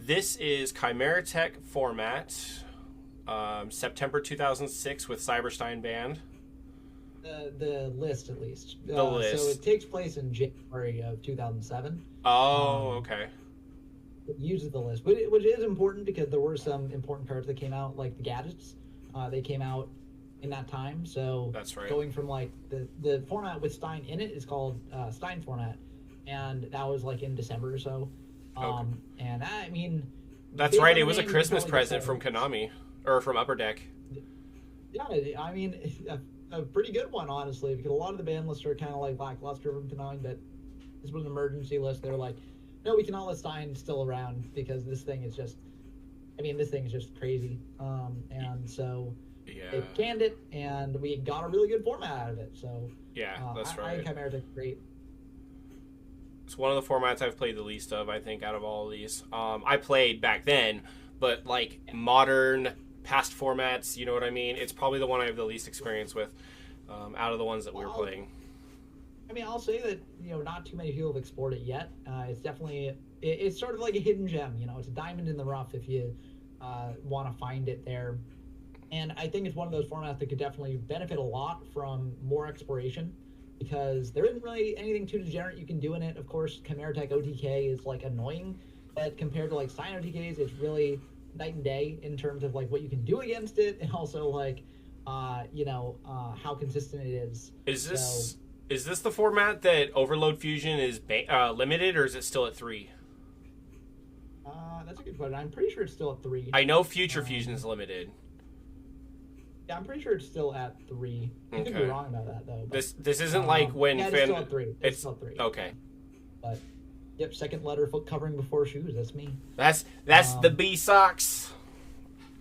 This is Chimeratech Format, September 2006 with Cyberstein banned. The list, at least. The list. So it takes place in January of 2007. Oh, okay. It uses the list, which is important because there were some important cards that came out, like the gadgets. They came out in that time. So that's right. Going from like the format with Stein in it is called Stein format, and that was like in December or so. Okay. And I mean, that's right. It was a Christmas present from Konami or from Upper Deck. Yeah, I mean, a pretty good one, honestly, because a lot of the ban lists are kind of like lackluster from Konami, but this was an emergency list. They were like, no, we cannot let Stein still around because this thing is just, I mean, this thing is just crazy. And so they canned it, and we got a really good format out of it. So yeah, that's right. I think Chimeratech great. It's one of the formats I've played the least of, I think, out of all of these. I played back then, but like modern past formats, you know what I mean? It's probably the one I have the least experience with out of the ones that we were playing. I mean, I'll say that, you know, not too many people have explored it yet. It's definitely, it's sort of like a hidden gem, you know, it's a diamond in the rough if you want to find it there. And I think it's one of those formats that could definitely benefit a lot from more exploration, because there isn't really anything too degenerate you can do in it. Of course, Chimeratech OTK is like annoying, but compared to like Stein OTKs, it's really night and day in terms of like what you can do against it, and also like you know, how consistent it is. Is this the format that Overload Fusion is limited, or is it still at 3? That's a good question. I'm pretty sure it's still at 3. I know Future Fusion is limited. Yeah, I'm pretty sure it's still at 3. You could be wrong about that though. But, this isn't like when it's still at 3. It's still at 3. Okay. But yep, second letter foot covering before shoes. That's me. That's the B socks.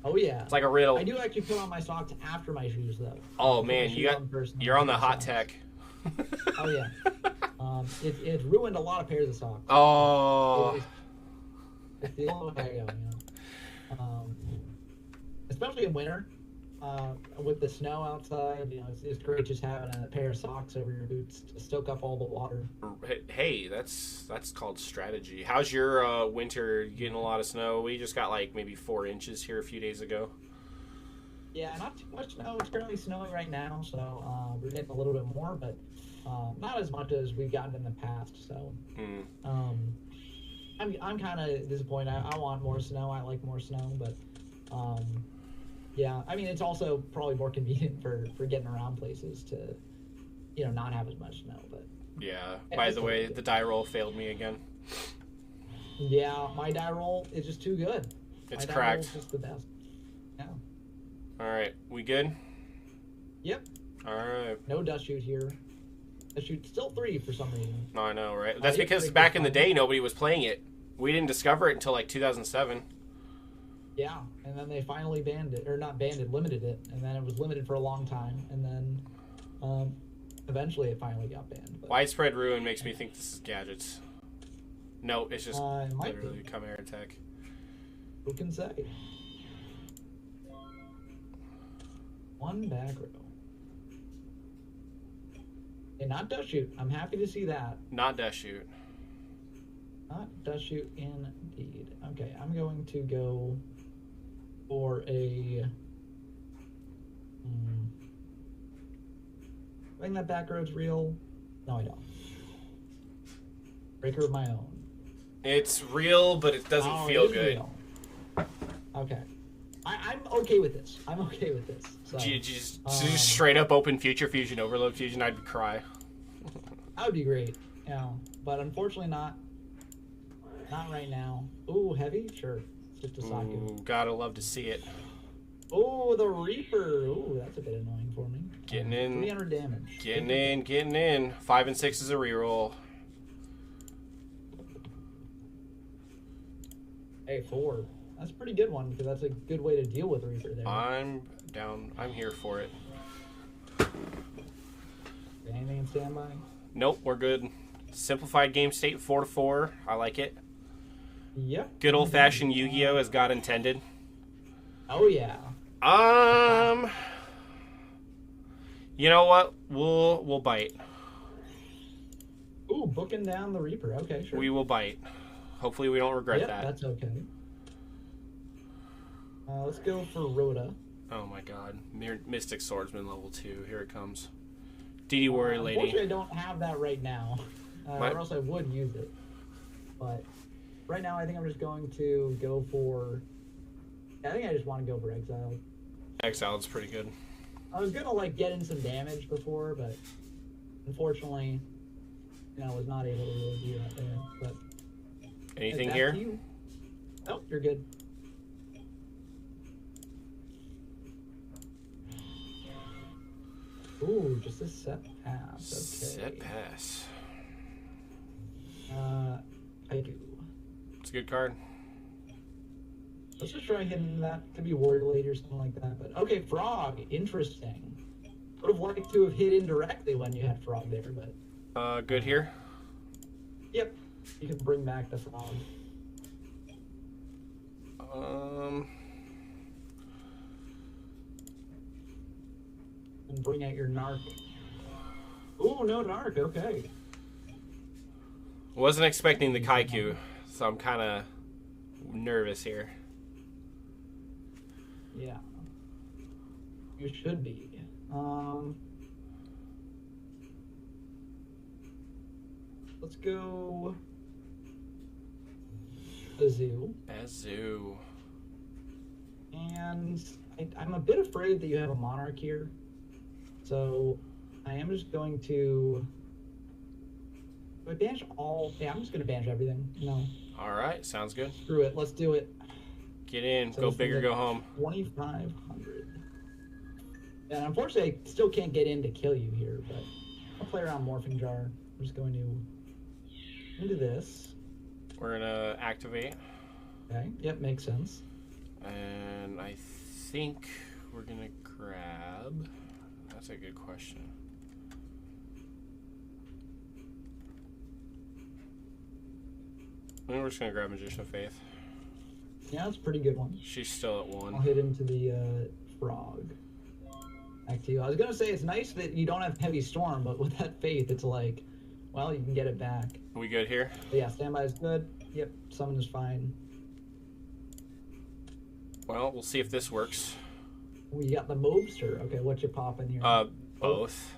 Oh yeah. It's like a riddle. I do actually put on my socks after my shoes though. Oh man, you're on the hot tech. Oh yeah. It's ruined a lot of pairs of socks. Oh. It's the only way I go, you know. Especially in winter. With the snow outside, you know, it's great just having a pair of socks over your boots to soak up all the water. Hey, that's called strategy. How's your winter? You getting a lot of snow? We just got like maybe 4 inches here a few days ago. Yeah, not too much snow. It's currently snowing right now, so we're getting a little bit more, but not as much as we've gotten in the past. So I'm kind of disappointed. I want more snow. I like more snow, but yeah, I mean, it's also probably more convenient for getting around places to, you know, not have as much snow. But yeah, by the way, the die roll failed me again. Yeah, my die roll is just too good. It's my cracked. Die roll is just the best. Yeah. All right, we good? Yep. All right. No dust shoot here. Dust shoot still 3 for some reason. No, I know, right? That's because back in the day, nobody was playing it. We didn't discover it until like 2007. Yeah, and then they finally banned it, or not banned it, limited it, and then it was limited for a long time, and then eventually it finally got banned. But Widespread Ruin makes me think this is gadgets. No, it's just it might literally Chimeratech. Who can say? One back row. Okay, not dust shoot. I'm happy to see that. Not dust shoot. Not dust shoot indeed. Okay, I'm going to go for a. I think that back road's real. No, I don't. Breaker of my own. It's real, but it doesn't feel good. Real. Okay. I'm okay with this. I'm okay with this. So, just straight up open Future Fusion, Overload Fusion, I'd cry. That would be great. Yeah, but unfortunately not. Not right now. Ooh, heavy? Sure. It's just a socket. Ooh, gotta love to see it. Oh, the Reaper. Ooh, that's a bit annoying for me. Getting in. 300 damage. Getting in. 5 and 6 is a reroll. Hey, 4. That's a pretty good one, because that's a good way to deal with Reaper there. I'm down. I'm here for it. Anything in standby? Nope, we're good. Simplified game state 4-4. I like it. Yep. Good old-fashioned Yu-Gi-Oh as God intended. Oh yeah. You know what? We'll bite. Ooh, booking down the Reaper. Okay, sure. We will bite. Hopefully we don't regret Yep, that. that's okay. Let's go for Rhoda. Oh my god. Mystic Swordsman level 2. Here it comes. DD Warrior Lady. Unfortunately, I don't have that right now. Or else I would use it. But right now, I think I'm just going to go for... I think I just want to go for Exile. Exiled's pretty good. I was going to, like, get in some damage before, but unfortunately, you know, I was not able to really do that there. But anything here? Nope, you're good. Ooh, just a set pass. Okay. Set pass. I do. It's a good card. Let's just try hitting that. Could be Warrior Lady or something like that. But okay, Frog. Interesting. Would have liked to have hit indirectly when you had Frog there, but. Good here. Yep. You can bring back the Frog. And bring out your Narc. Ooh, no Narc. Okay. Wasn't expecting the Kaiku, so I'm kind of nervous here. Yeah. You should be. Let's go Bazoo. Bazoo. And I'm a bit afraid that you have a Monarch here. So I am just going to... Do I banish all? Yeah, I'm just going to banish everything. No. Alright, sounds good. Screw it. Let's do it. Get in. So go big or go home. 2,500. And unfortunately, I still can't get in to kill you here, but I'll play around Morphing Jar. I'm just going to into this. We're going to activate. Okay. Yep, makes sense. And I think we're going to grab... That's a good question. I think we're just going to grab Magician of Faith. Yeah, that's a pretty good one. She's still at 1. I'll hit into the Frog. Back to you. I was going to say, it's nice that you don't have Heavy Storm, but with that Faith, it's like, well, you can get it back. Are we good here? But yeah, standby is good. Yep, summon is fine. Well, we'll see if this works. We got the Mobster. Okay, what's your pop in here? Both.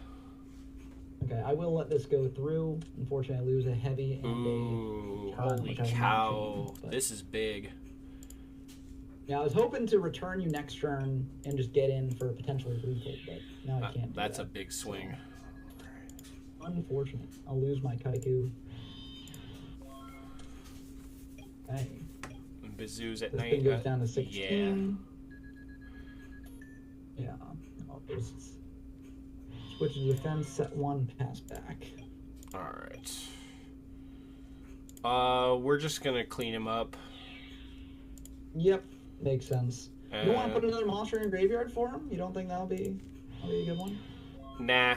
Okay, I will let this go through. Unfortunately, I lose a heavy and Ooh, a turn, holy which I will not cow. change, but... This is big. Yeah, I was hoping to return you next turn and just get in for potentially lethal, but now I can't do That's that. a big swing. Unfortunate. I'll lose my Kaiku. Okay. And Bazoo's at This 9. thing goes down to 16. Yeah. I'll just switch to defense, set 1, pass back. Alright. We're just gonna clean him up. Yep, makes sense. You don't want to put another monster in your graveyard for him? You don't think that'll be a good one? Nah.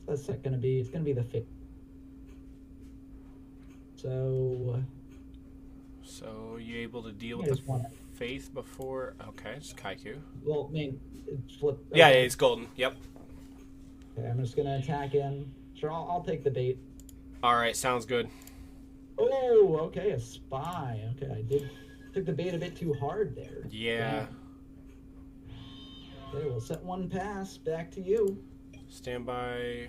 What's that gonna be? It's gonna be the Faith. So you able to deal with the Faith before? Okay, it's Kaiku. Well, I mean, it's flip. Yeah, it's golden. Yep. Okay, I'm just gonna attack in. Sure, I'll take the bait. All right, sounds good. Oh, okay, a spy. Okay, took the bait a bit too hard there. Yeah. Okay, we'll set 1 pass. Back to you. Standby.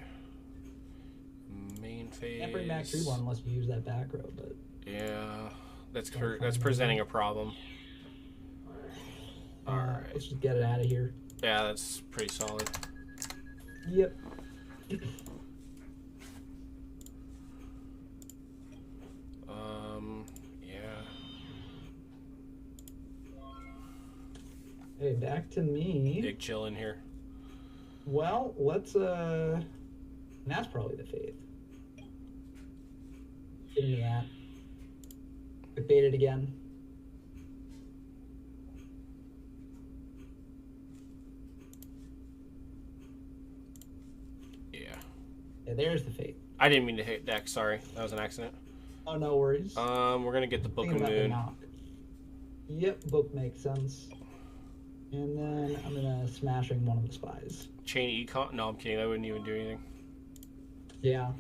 Main phase. Can't bring back 3-1 unless you use that back row, but yeah, that's presenting a problem. All right, let's just get it out of here. Yeah, that's pretty solid. Yep. Yeah. Hey, back to me. Big chill in here. Well, let's that's probably the Faith. Get into that. Bait it again. Yeah. Yeah, there's the fate. I didn't mean to hit deck. Sorry, that was an accident. Oh, no worries. We're gonna get the Book of Moon. Yep, book makes sense. And then I'm gonna smashing one of the spies. Chain Econ? No, I'm kidding. That wouldn't even do anything. Yeah.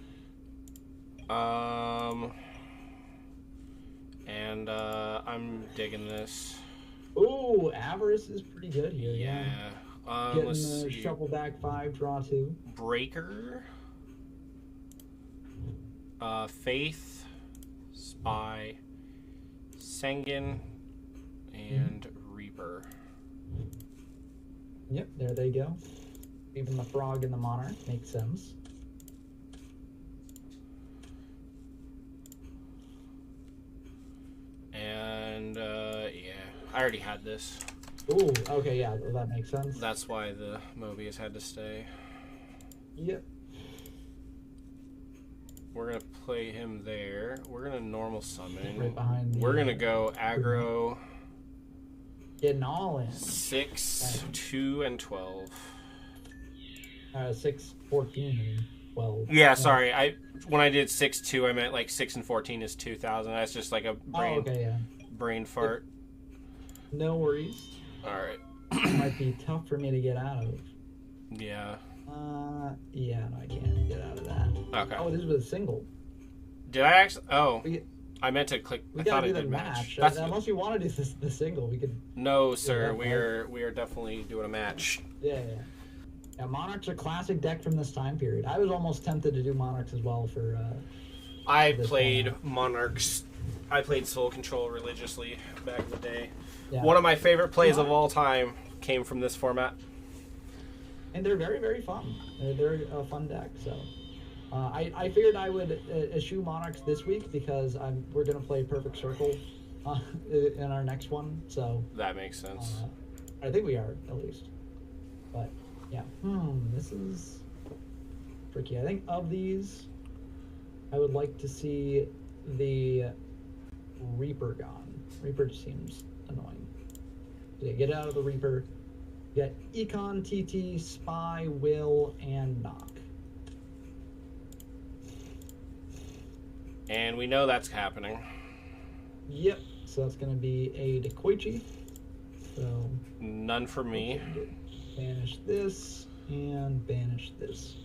And I'm digging this. Ooh, Avarice is pretty good here. Yeah. Getting Let's the see. shuffle back 5, draw 2. Breaker. Faith. Spy. Sengen. And Reaper. Yep, there they go. Even the frog and the monarch makes sense. And yeah, I already had this. Ooh, okay, yeah, well, that makes sense. That's why the Mobius had to stay. Yep. We're gonna play him there. We're gonna normal summon. Right behind the, We're gonna go aggro. Getting all in. 6, 2, and 12. 6, 14, and 12. Yeah, sorry. When I did 6, 2, I meant like 6 and 14 is 2,000. That's just like a brain fart. No worries. All right. It might be tough for me to get out of. Yeah. Yeah, no, I can't get out of that. Okay. Oh, this was a single. Did I actually? Oh, I meant to click. We I gotta thought do I the did match. match. Unless you want to do the single, we could. No, sir. that, We are definitely doing a match. Yeah. Yeah, Monarch's a classic deck from this time period. I was almost tempted to do Monarchs as well for. I played Monarchs. I played Soul Control religiously back in the day. Yeah. One of my favorite plays of all time came from this format. And they're very, very fun. They're a fun deck. So, I figured I would eschew Monarchs this week because we're gonna play Perfect Circle in our next one. So that makes sense. I think we are at least. But yeah, this is tricky. I think of these, I would like to see the Reaper gone. Reaper just seems annoying. Yeah, get out of the Reaper. Get Econ, TT, Spy, Will, and Knock. And we know that's happening. Yep. So that's going to be a Dekoichi. So none for me. Banish this and banish this.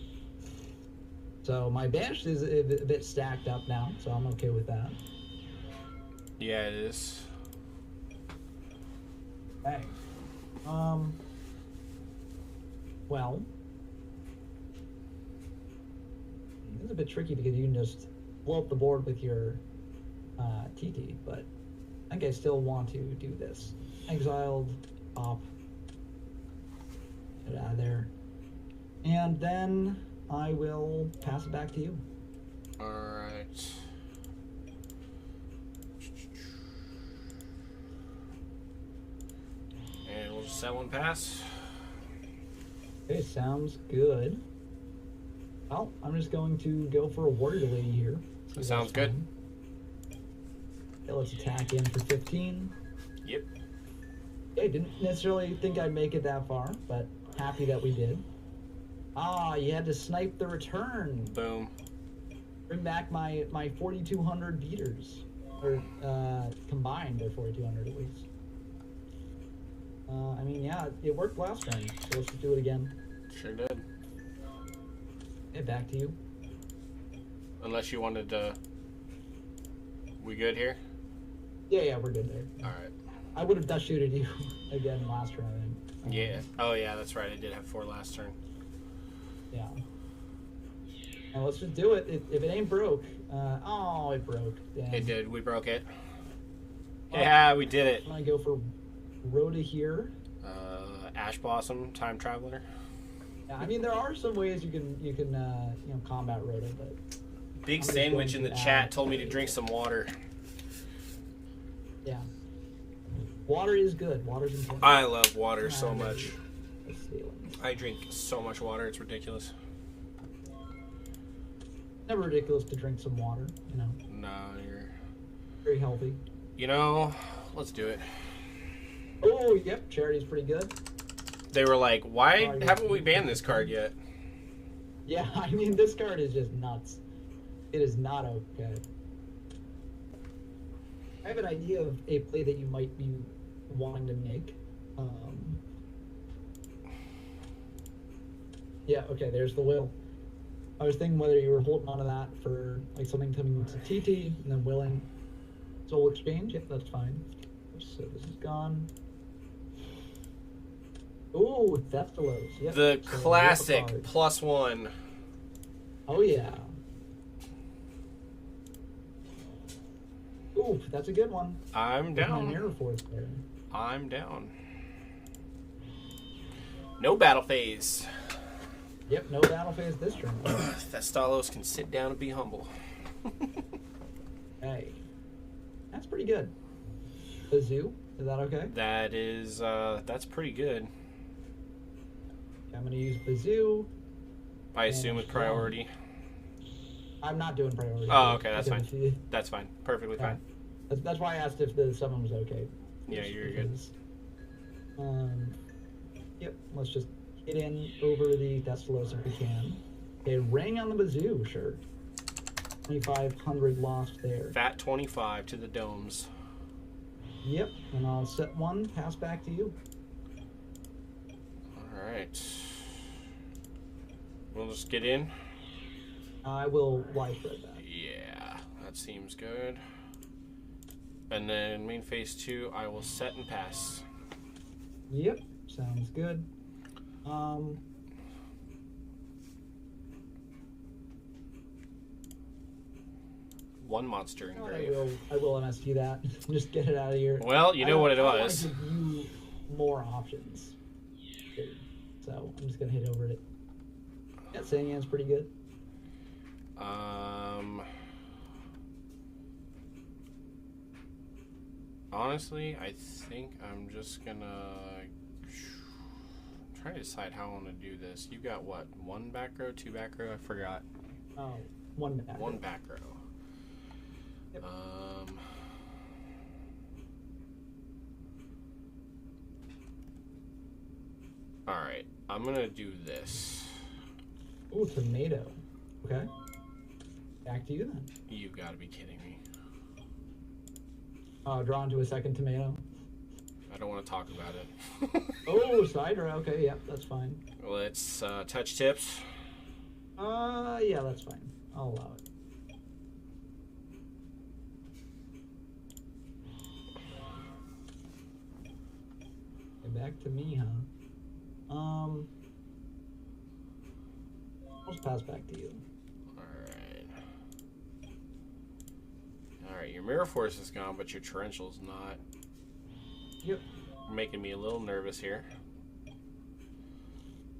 So my banished is a bit stacked up now, so I'm okay with that. Yeah, it is. Okay. Well, it's a bit tricky because you can just blow up the board with your TT, but I think I still want to do this. Exiled, pop, get out of there, and then I will pass it back to you. All right. And we'll just set one pass. Okay, sounds good. Well, I'm just going to go for a Warrior Lady here. That sounds good. Okay, let's attack in for 15. Yep. Okay, didn't necessarily think I'd make it that far, but happy that we did. Ah, you had to snipe the return. Boom. Bring back my 4,200 beaters. Or, combined, they're 4,200 at least. I mean, yeah, it worked last turn, so let's just do it again. Sure did. Okay, back to you. Unless you wanted to... We good here? Yeah, we're good there. All right. I would have dust shooted you again last turn, I think. Yeah. Oh, yeah, that's right. I did have 4 last turn. Yeah. Now let's just do it. If it ain't broke... oh, it broke. Damn. It did. We broke it. Yeah, we did it. I'm going to go for Rhoda here. Ash Blossom, Time Traveler. Yeah, I mean, there are some ways you can combat Rhoda, but... Big Sandwich in the chat told me to drink some water. Yeah. Water is good. Water's important. I love water so much. Let's see. I drink so much water, it's ridiculous. Never ridiculous to drink some water, you know. No, you're... Very healthy. You know, let's do it. Oh, yep, Charity's pretty good. They were like, why haven't we banned this card yet? Yeah, I mean, this card is just nuts. It is not okay. I have an idea of a play that you might be wanting to make. Yeah, okay, there's the will. I was thinking whether you were holding on to that for like something coming to TT and then willing. Soul exchange, yep, that's fine. So this is gone. Ooh, Theft Delos. Yep. The so classic card. +1. Oh yeah. Ooh, that's a good one. I'm There's my down. Mirror Force there. I'm down. No battle phase. Yep, no battle phase this turn. Thestalos can sit down and be humble. Hey, that's pretty good. Bazoo, is that okay? That is, that's pretty good. I'm gonna use Bazoo. I assume with priority. I'm not doing priority. Oh, okay, that's because fine. That's fine. Perfectly fine. That's why I asked if the summon was okay. Yeah, you're good. Yep, let's just get in over the Thestalos if we can. Okay, ring on the Bazoo, sure. 2,500 lost there. Fat 25 to the domes. Yep, and I'll set one, pass back to you. Alright. We'll just get in. I will live thread that. Yeah, that seems good. And then main phase 2, I will set and pass. Yep, sounds good. One monster in I grave. will MST that. Just get it out of here. Well, you know what it was. I want to give you more options. So I'm just gonna hit over it. Yeah, Sanyan's pretty good. Honestly, I think I'm just gonna try to decide how I want to do this. You got what? One back row, two back row? I forgot. Oh, one back. One back row. Yep. All right, I'm gonna do this. Ooh, tomato. Okay. Back to you then. You gotta be kidding me. Drawn to a second tomato. I don't want to talk about it. Oh, Sidra. Okay, yep, that's fine. Let's touch tips. Yeah, that's fine. I'll allow it. Okay, back to me, huh? I'll just pass back to you. Alright, your Mirror Force is gone, but your Torrential's not. Yep. Making me a little nervous here.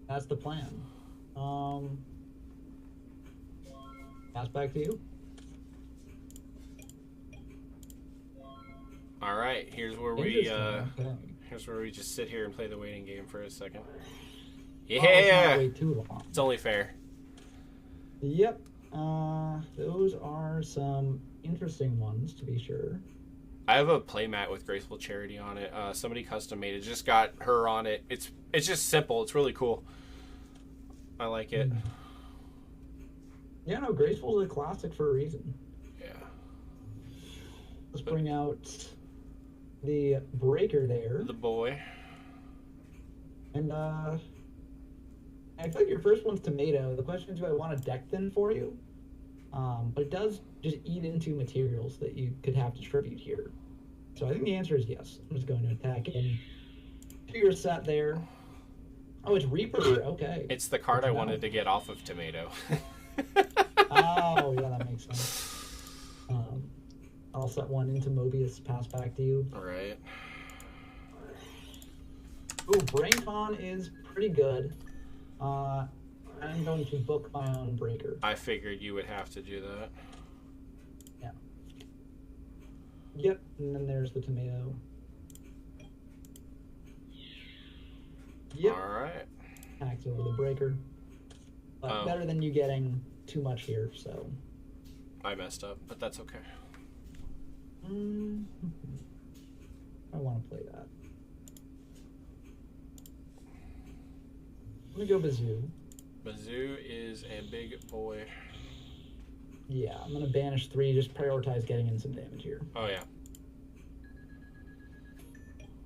That's the plan. Pass back to you. Alright, here's where we Okay. here's where we just sit here and play the waiting game for a second. Oh, let's not Yeah! wait too long. It's only fair. Yep. Those are some interesting ones to be sure. I have a playmat with Graceful Charity on it. Somebody custom made it. Just got her on it. It's just simple. It's really cool. I like it. Yeah, no, Graceful's a classic for a reason. Yeah. Let's bring out the breaker there. The boy. And I feel like your first one's tomato. The question is, do I want a deck then for you? But it does just eat into materials that you could have distribute here. So I think the answer is yes. I'm just going to attack in. Your set there. Oh, it's Reaper. Okay. It's the card I wanted to get off of Tomato. Oh, yeah, that makes sense. I'll set one into Mobius, pass back to you. All right. Ooh, BrainCon is pretty good. I'm going to book my own breaker. I figured you would have to do that. Yeah. Yep, and then there's the tomato. Yep. All right. Acts over the breaker. But better than you getting too much here, so. I messed up, but that's okay. I want to play that. I'm gonna go Bazoo. Bazoo is a big boy. Yeah, I'm gonna banish 3. Just prioritize getting in some damage here. Oh yeah.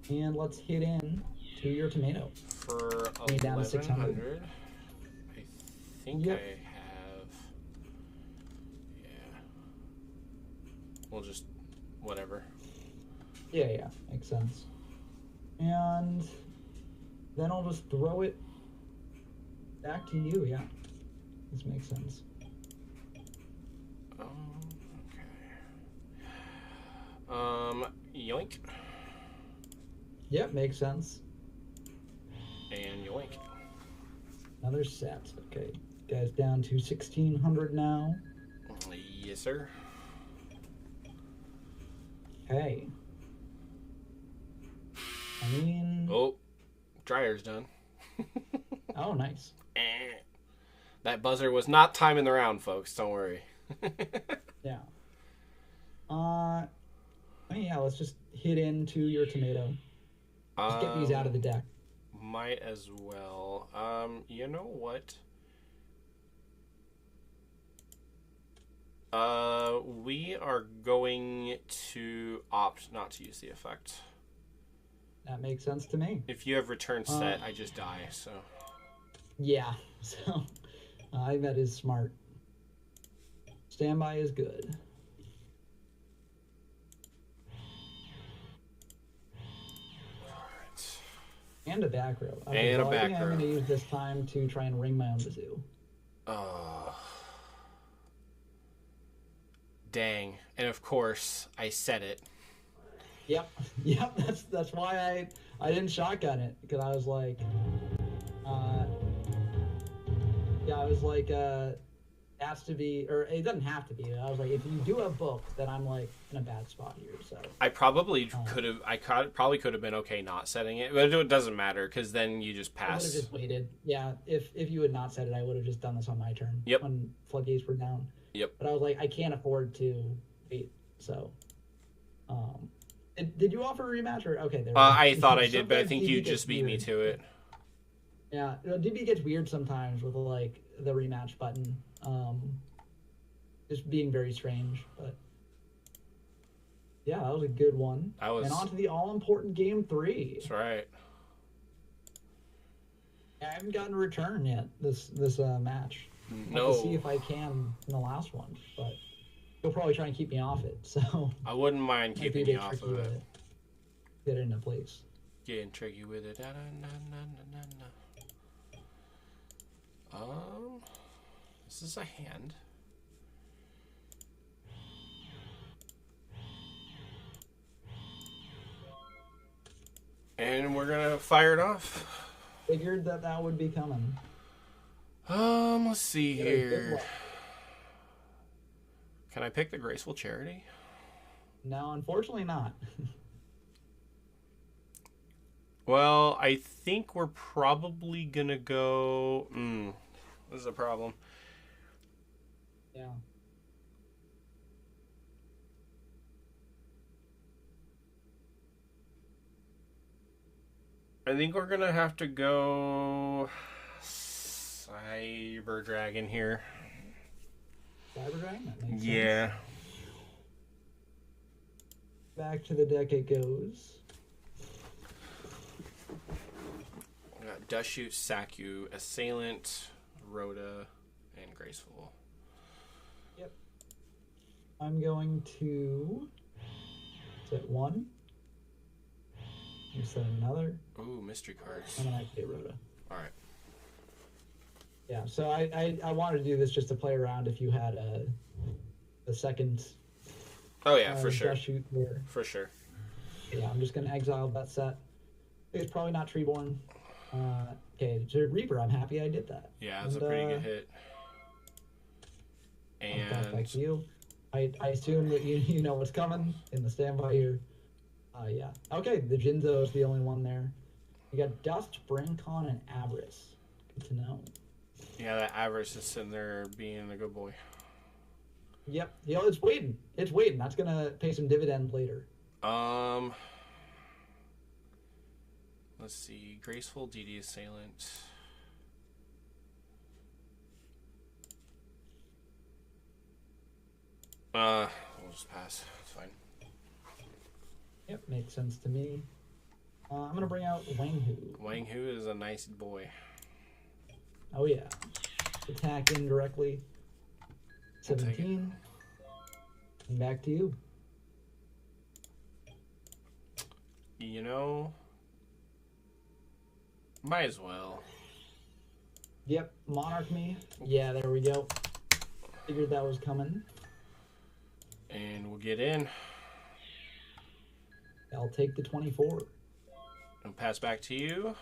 And let's hit in to your tomato. For Down to 600. 1100. I think Yep. I have. Yeah. We'll just whatever. Yeah, makes sense. And then I'll just throw it back to you. Yeah, this makes sense. Okay. Yoink. Yep, makes sense. And yoink. Another set. Okay, guys, down to 1600 now. Yes, sir. Okay. I mean. Oh, dryer's done. Oh, nice. That buzzer was not timing the round, folks. Don't worry. Yeah. Yeah, let's just hit into your tomato. Just get these out of the deck. Might as well. You know what? We are going to opt not to use the effect. That makes sense to me. If you have return set, I just die, so. Yeah, so I think that is smart. Standby is good. And a back row. Okay, and so a back I think row. I'm going to use this time to try and ring my own bazoo. Dang. And of course, I said it. Yep. That's why I didn't shotgun it, because I was like, has to be, or it doesn't have to be. I was like, if you do a book, then I'm like in a bad spot here. So I probably could have. Probably could have been okay not setting it, but it doesn't matter because then you just I would pass. have just waited. Yeah, if you had not said it, I would have just done this on my turn. Yep. When floodgates were down. Yep. But I was like, I can't afford to wait. So, did you offer a rematch or okay? There. I thought I did, but I Sometimes think DB you gets just beat me weird. to it. Yeah, DB gets weird sometimes with like the rematch button, just being very strange. But yeah, that was a good one. And on to the all-important game 3. That's right. I haven't gotten a return yet this match. No. I'll have to see if I can in the last one, but he'll probably try and keep me off it. So I wouldn't mind keeping you off of it. Get it into place. Getting tricky with it. This is a hand. And we're gonna fire it off. Figured that would be coming. Let's see Good here. luck. Can I pick the Graceful Charity? No, unfortunately not. Well, I think we're probably gonna go. This is a problem. Yeah. I think we're gonna have to go Cyber Dragon here. Cyber Dragon? That makes sense. Yeah. Back to the deck it goes. We got Dushoot, Saku, Assailant, Rhoda, and Graceful. Yep. I'm going to set 1. You set another. Ooh, mystery cards. I'm gonna activate Rhoda. Alright. Yeah, so I wanted to do this just to play around if you had a second. Oh yeah, for sure. Shoot there. For sure. Yeah, I'm just gonna exile that set. It's probably not Treeborn. Okay, so Reaper. I'm happy I did that. Yeah, it's a pretty good hit. And back to you. I assume that you know what's coming in the standby here. Yeah. Okay, the Jinzo is the only one there. You got Dust, Brincon, and Avarice. Good to know. yeah, that Avarice is sitting there being a good boy. Yep. It's waiting. It's waiting. That's gonna pay some dividend later. Let's see. Graceful, DD Assailant. We'll just pass. It's fine. Yep, makes sense to me. I'm gonna bring out Wang Hu. Wang Hu is a nice boy. Oh yeah. Attack indirectly. 17. And back to you. You know, might as well. Yep, Monarch me. Yeah, there we go. Figured that was coming. And we'll get in. I'll take the 24. And pass back to you.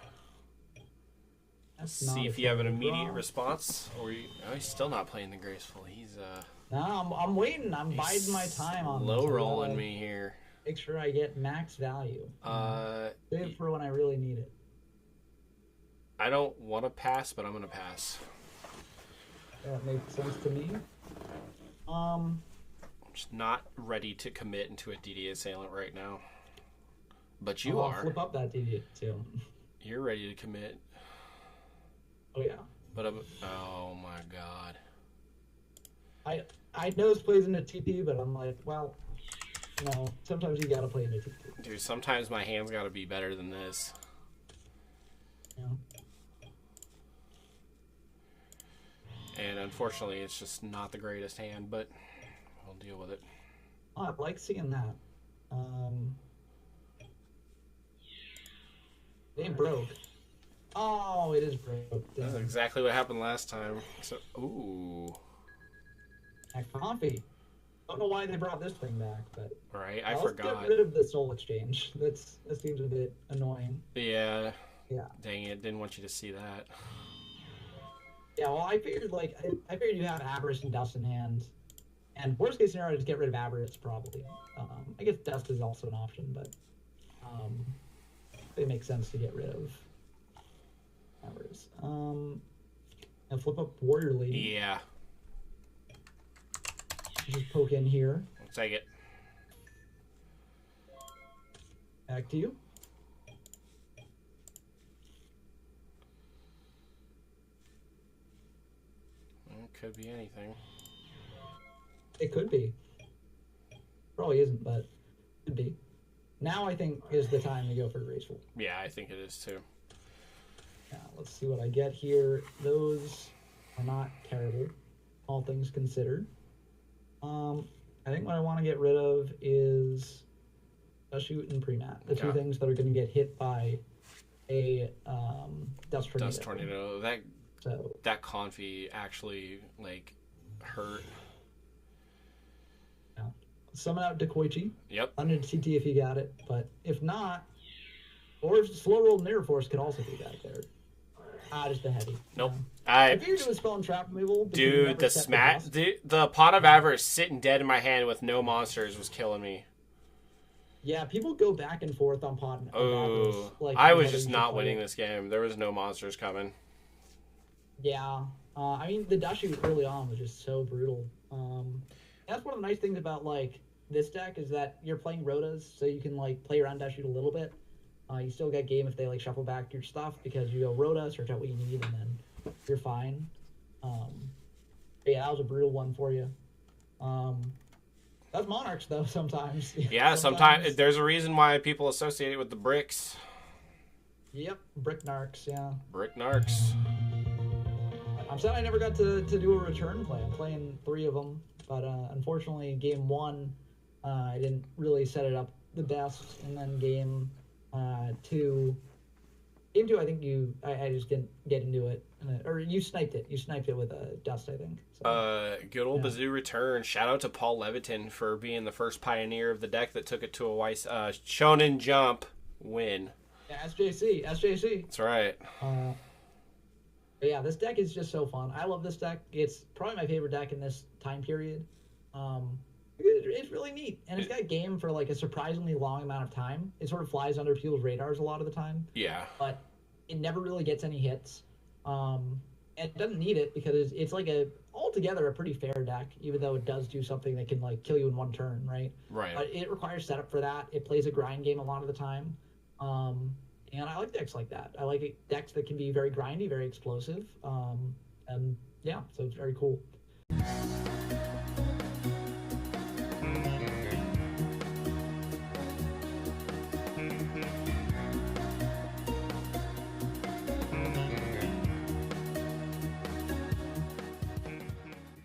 That's See if you have an immediate response. Or he's still not playing the graceful. He's No, I'm waiting. I'm biding my time on low rolling me here. Make sure I get max value. Save for when I really need it. I don't want to pass, but I'm gonna pass. That makes sense to me. I'm just not ready to commit into a DD assailant right now. But you I'll are. Flip up that DD too. You're ready to commit. Oh yeah. But oh my god. I know this plays into TP, but I'm like, well, you know, sometimes you gotta play into TP. Dude, sometimes my hand's gotta be better than this. Yeah. And unfortunately, it's just not the greatest hand, but we'll deal with it. Oh, I like seeing that. It ain't broke. Oh, it is broke. That's exactly what happened last time. So, ooh. Coffee. Don't know why they brought this thing back, but right, I let's forgot. Get rid of the soul exchange. That seems a bit annoying. Yeah. Yeah. Dang it! Didn't want you to see that. Yeah. Well, I figured I figured you have Avarice and Dust in hand, and worst case scenario, just get rid of Avarice probably. I guess Dust is also an option, but it makes sense to get rid of Avarice. And flip up Warrior Lady. Yeah. Just poke in here. I'll take it. Back to you. It could be anything. It could be. Probably isn't, but could be. Now I think is the time to go for graceful. Yeah, I think it is too. Yeah, let's see what I get here. Those are not terrible, all things considered. I think what I want to get rid of is a shoot and pre-mat. The two things that are going to get hit by a dust tornado. Dust tornado. That confi actually like hurt. Yeah. Summon out Dekoichi. Yep. Under CT if you got it, but if not, or slow roll Mirror Force could also be back there. Just a heavy. Nope. I figured it was spell and trap removal. Dude, the Pot of Avarice sitting dead in my hand with no monsters was killing me. Yeah, people go back and forth on Pot of Avarice. Like, I was just not winning this game. There was no monsters coming. Yeah. I mean, the dash shoot early on was just so brutal. That's one of the nice things about, like, this deck is that you're playing Rotas, so you can, like, play around dash shoot a little bit. You still get game if they like shuffle back your stuff because you go Rota, search out what you need, and then you're fine. Yeah, that was a brutal one for you. That's Monarchs though. Sometimes. Yeah, sometimes there's a reason why people associate it with the bricks. Yep, brick narcs. Yeah. Brick narcs. I'm sad I never got to do a return play. I'm playing 3 of them, but unfortunately, game 1, I didn't really set it up the best, and then game 2, I think I just didn't get into it, or you sniped it. You sniped it with a dust, I think. So, good old Bazoo return. Shout out to Paul Leviton for being the first pioneer of the deck that took it to a Shonen Jump win. Yeah, SJC. That's right. Yeah, this deck is just so fun. I love this deck. It's probably my favorite deck in this time period. It's really neat, and it's got game for like a surprisingly long amount of time. It sort of flies under people's radars a lot of the time. Yeah. But it never really gets any hits. And it doesn't need it because it's like altogether a pretty fair deck, even though it does do something that can like kill you in one turn, right? Right. But it requires setup for that. It plays a grind game a lot of the time. And I like decks like that. I like decks that can be very grindy, very explosive. And yeah, so it's very cool.